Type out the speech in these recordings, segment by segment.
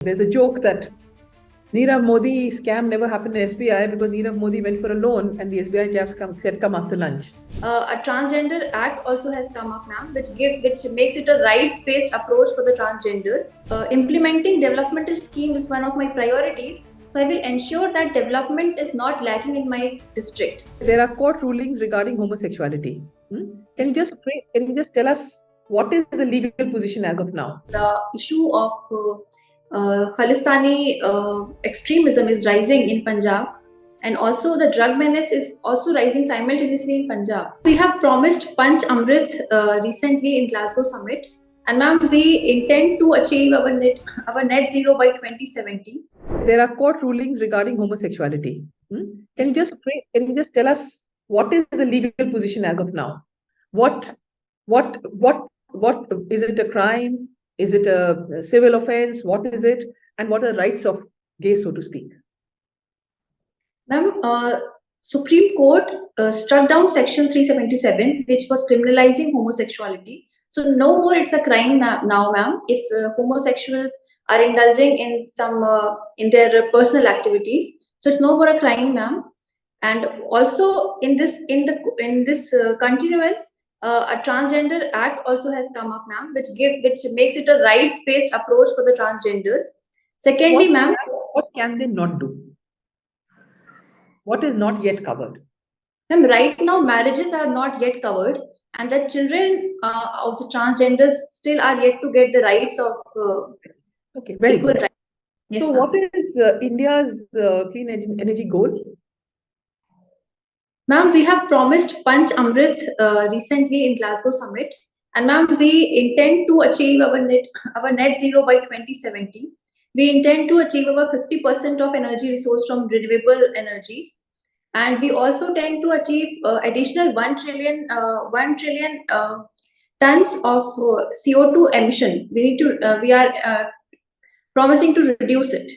There's a joke that Nirav Modi scam never happened in SBI because Nirav Modi went for a loan and the SBI chaps said come after lunch. A transgender act also has come up, ma'am, which makes it a rights-based approach for the transgenders. Implementing developmental scheme is one of my priorities, so I will ensure that development is not lacking in my district. There are court rulings regarding homosexuality. Can you just tell us what is the legal position as of now? The issue of Khalistani extremism is rising in Punjab, and also the drug menace is also rising simultaneously in Punjab. We have promised Panch Amrit recently in Glasgow summit, and ma'am, we intend to achieve our net zero by 2070. There are court rulings regarding homosexuality. Can you just tell us what is the legal position as of now? What is it a crime? Is it a civil offense? What is it? And what are the rights of gays, so to speak? Ma'am, Supreme Court struck down Section 377, which was criminalizing homosexuality. So no more it's a crime now, ma'am, if homosexuals are indulging in some in their personal activities. So it's no more a crime, ma'am. And also in this continuance, a transgender act also has come up, ma'am, which makes it a rights-based approach for the transgenders. Secondly, ma'am, what can they not do? What is not yet covered? Ma'am, right now marriages are not yet covered, and the children of the transgenders still are yet to get the rights of okay, very equal good. rights. Yes, so what is India's clean energy goal? Ma'am, we have promised Panch Amrit recently in Glasgow summit, and ma'am, we intend to achieve our net zero by 2070. We intend to achieve over 50% of energy resource from renewable energies, and we also tend to achieve additional 1 trillion tons of CO2 emission. We are promising to reduce it.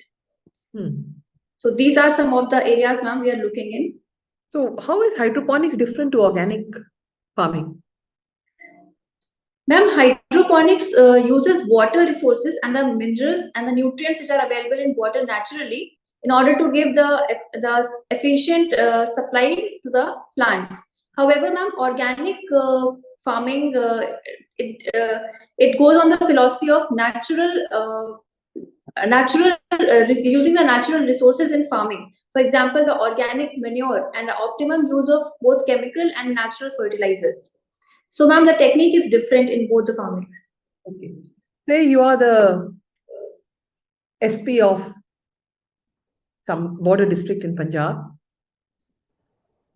So these are some of the areas, ma'am, we are looking in. So how is hydroponics different to organic farming? Ma'am, hydroponics uses water resources and the minerals and the nutrients which are available in water naturally in order to give the efficient supply to the plants. However, ma'am, organic farming it goes on the philosophy of using the natural resources in farming. For example, the organic manure and the optimum use of both chemical and natural fertilizers. So, ma'am, the technique is different in both the farming. Okay. Say you are the SP of some border district in Punjab,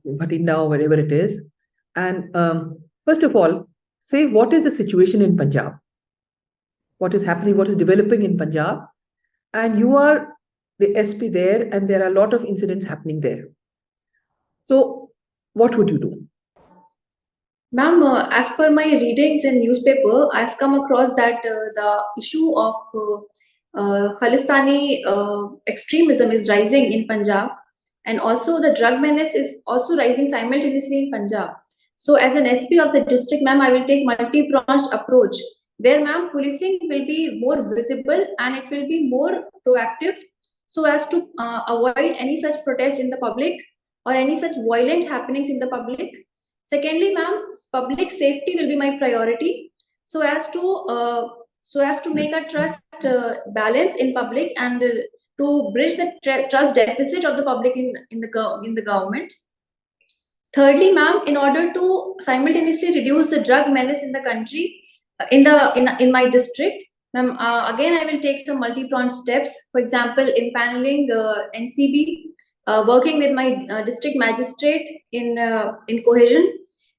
Bhatinda or wherever it is. And first of all, say what is the situation in Punjab? What is happening? What is developing in Punjab? And you are the SP there, and there are a lot of incidents happening there. So, what would you do? Ma'am, as per my readings in newspaper, I've come across that the issue of Khalistani extremism is rising in Punjab, and also the drug menace is also rising simultaneously in Punjab. So, as an SP of the district, ma'am, I will take multi-pronged approach, where, ma'am, policing will be more visible and it will be more proactive, so as to avoid any such protest in the public or any such violent happenings in the public. Secondly, ma'am, public safety will be my priority, so as to make a trust balance in public and to bridge the trust deficit of the public in the government. Thirdly, ma'am, in order to simultaneously reduce the drug menace in the country, in my district, ma'am, again I will take some multi-pronged steps. For example, impaneling NCB, working with my district magistrate in cohesion,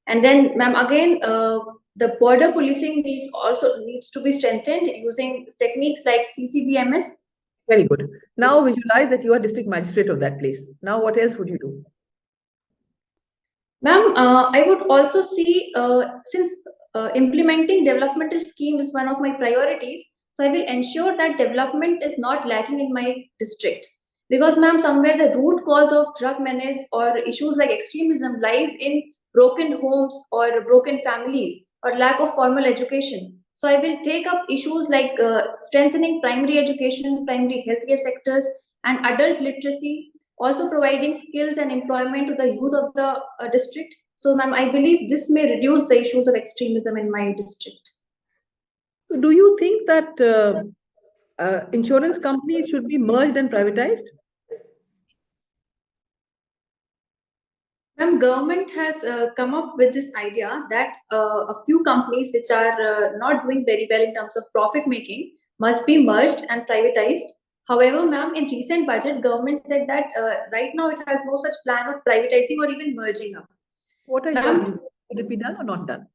and then, ma'am, again the border policing needs to be strengthened using techniques like CCBMS. Very good. Now visualize that you are district magistrate of that place. Now what else would you do? Ma'am, I would also see, since implementing developmental scheme is one of my priorities, so I will ensure that development is not lacking in my district. Because, ma'am, somewhere the root cause of drug menace or issues like extremism lies in broken homes or broken families or lack of formal education. So I will take up issues like strengthening primary education, primary healthcare sectors, and adult literacy, also providing skills and employment to the youth of the district. So, ma'am, I believe this may reduce the issues of extremism in my district. So do you think that insurance companies should be merged and privatized? Ma'am, government has come up with this idea that a few companies which are not doing very well in terms of profit making must be merged and privatized. However, ma'am, in recent budget, government said that right now it has no such plan of privatizing or even merging up. What are your views? Should it be done or not done?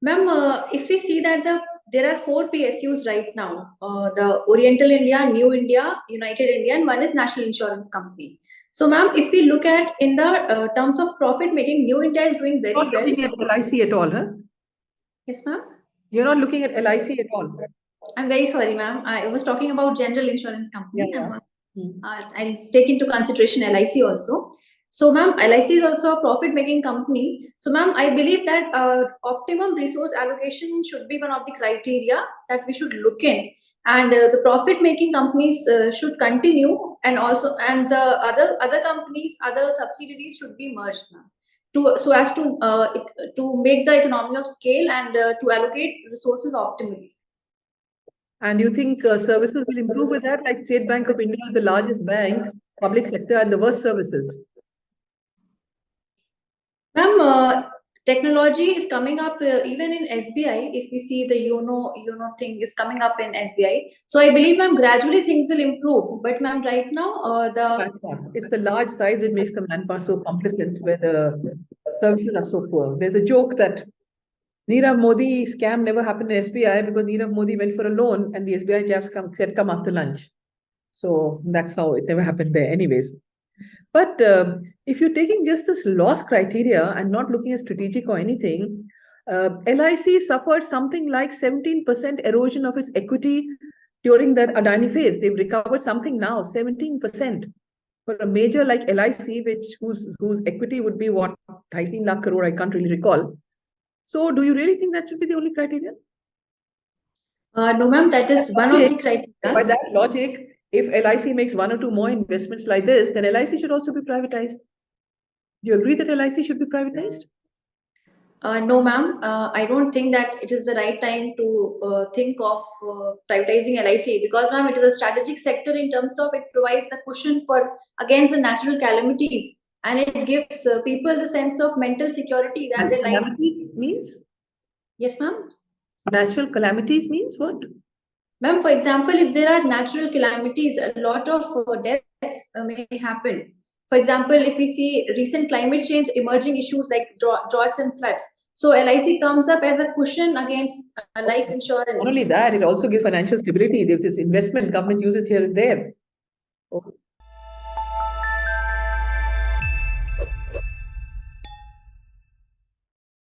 Ma'am, if we see that there are 4 PSUs right now, the Oriental India, New India, United India, and one is National Insurance Company. So, ma'am, if we look at in the terms of profit making, New India is doing very Not well. looking at LIC at all, huh? Yes, ma'am. You're not looking at LIC at all. I'm very sorry, ma'am. I was talking about General Insurance Company. Yeah. I'll take into consideration LIC also. So, ma'am, LIC is also a profit-making company. So, ma'am, I believe that optimum resource allocation should be one of the criteria that we should look in, and the profit-making companies should continue, and the other companies, other subsidiaries should be merged, ma'am, so as to make the economy of scale and to allocate resources optimally. And you think services will improve with that? Like State Bank of India is the largest bank, public sector, and the worst services. Ma'am, technology is coming up even in SBI. If we see the YONO thing is coming up in SBI, so I believe, ma'am, gradually things will improve. But, ma'am, right now it's the large size that makes the manpower so complicit, where the services are so poor. There's a joke that Nirav Modi scam never happened in SBI because Nirav Modi went for a loan and the SBI chaps said come after lunch. So that's how it never happened there, anyways. But if you're taking just this loss criteria and not looking at strategic or anything, LIC suffered something like 17% erosion of its equity during that Adani phase. They've recovered something now, 17%. For a major like LIC, whose equity would be what, 18 lakh crore, I can't really recall. So do you really think that should be the only criteria? No, ma'am, that is one of the criteria. By that logic, if LIC makes 1 or 2 more investments like this, then LIC should also be privatized. Do you agree that LIC should be privatized? No, ma'am. I don't think that it is the right time to think of privatizing LIC, because, ma'am, it is a strategic sector in terms of it provides the cushion against the natural calamities, and it gives people the sense of mental security that their lives means. Yes, ma'am. Natural calamities means what? Ma'am, for example, if there are natural calamities, a lot of deaths may happen. For example, if we see recent climate change emerging issues like droughts and floods, so LIC comes up as a cushion against life insurance. Not only that, it also gives financial stability. There's this investment government uses here and there. Okay.